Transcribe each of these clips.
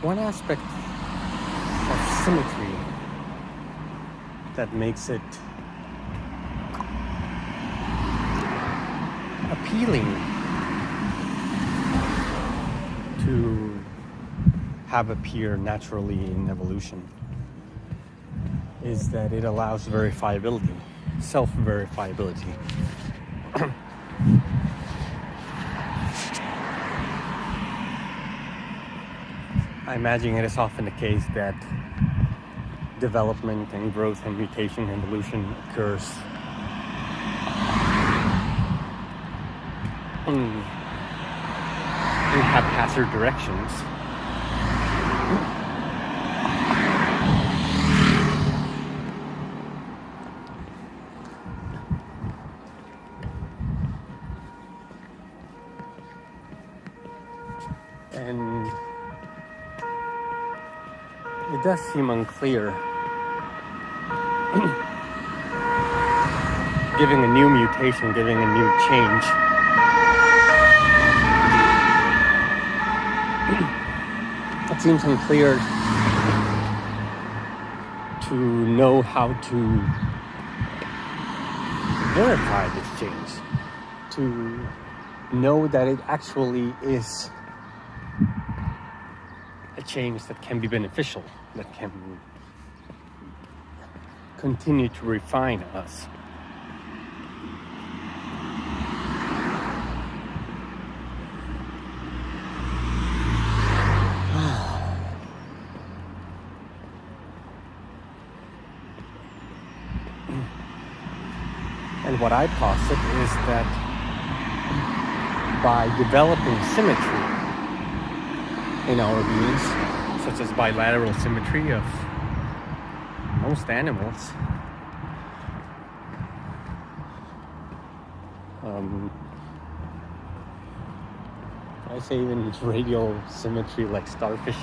one aspect of symmetry that makes it appealing to have appear naturally in evolution is that it allows verifiability, self-verifiability. I imagine it is often the case that development and growth and mutation and evolution occurs in haphazard directions. And it does seem unclear giving a new mutation, giving a new change it seems unclear to know how to verify this change, to know that it actually is a change that can be beneficial, that can continue to refine us. And what I posit is that by developing symmetry in our beings, such as bilateral symmetry of most animals, I say even radial symmetry like starfish,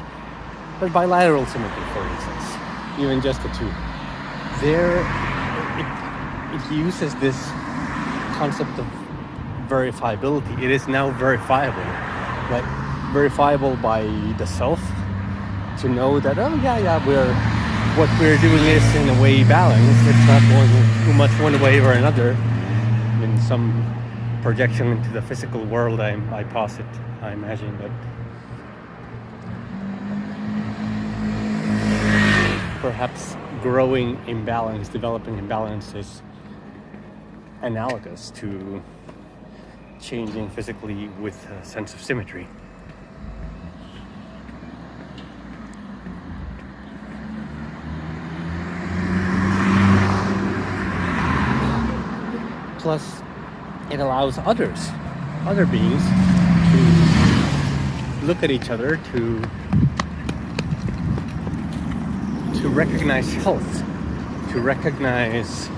but bilateral symmetry, for instance, even just the two. It uses this concept of verifiability. It is now verifiable, like verifiable by the self, to know that what we're doing is in a way balanced. It's not going too much one way or another. In some projection into the physical world, I imagine that perhaps growing imbalance, developing imbalance is analogous to changing physically with a sense of symmetry. Plus, it allows other beings to look at each other, to recognize health, to recognize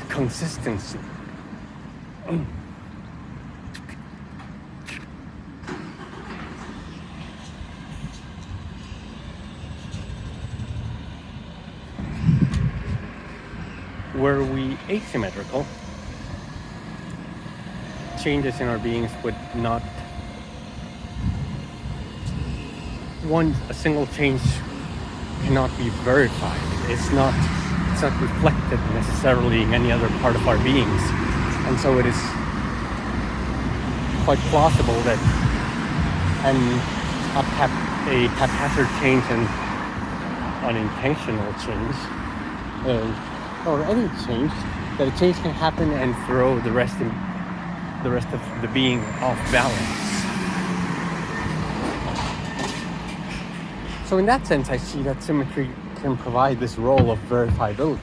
consistency. Were we asymmetrical, changes in our beings would not. A single change cannot be verified. It's not reflected necessarily in any other part of our beings, and so it is quite plausible that a haphazard change and unintentional change, or any change, that a change can happen and throw the rest of the being off balance. So in that sense, I see that symmetry can provide this role of verifiability,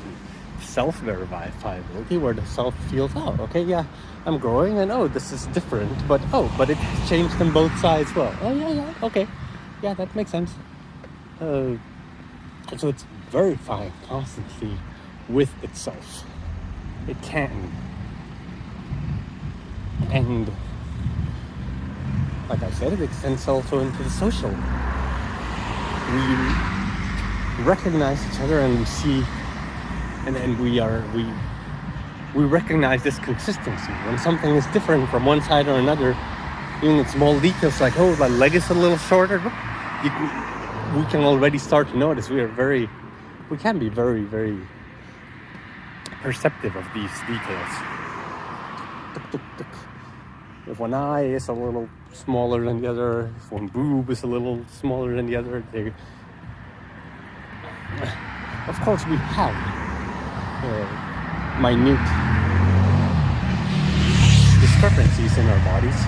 self-verifiability, where the self feels, I'm growing, and this is different, but it has changed on both sides. Well, okay, that makes sense. So it's verifying constantly with itself. It can, and like I said, it extends also into the social. We recognize each other, and we see, and we recognize this consistency. When something is different from one side or another, Even in small details like, oh, the leg is a little shorter. We can already start to notice. We can be very, very perceptive of these details. If one eye is a little smaller than the other, if one boob is a little smaller than the other, of course we have minute discrepancies in our bodies.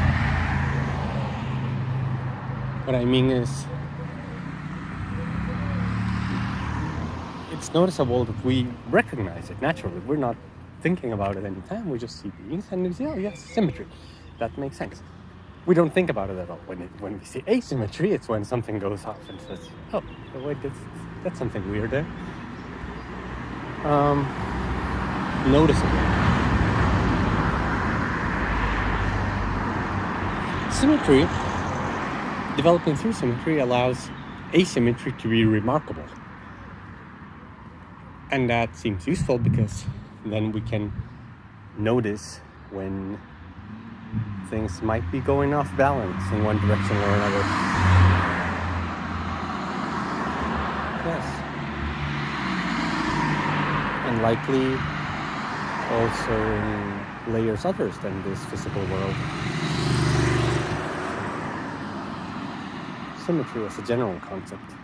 What I mean is, it's noticeable that we recognize it naturally. We're not thinking about it anytime. We just see beings and we say, oh yes, symmetry. That makes sense. We don't think about it at all. When we see asymmetry, it's when something goes off and says, oh, wait, that's something weird there. Noticeable. Symmetry, developing through symmetry, allows asymmetry to be remarkable. And that seems useful because then we can notice when things might be going off balance in one direction or another. Yes. And likely also in layers others than this physical world. Symmetry as a general concept.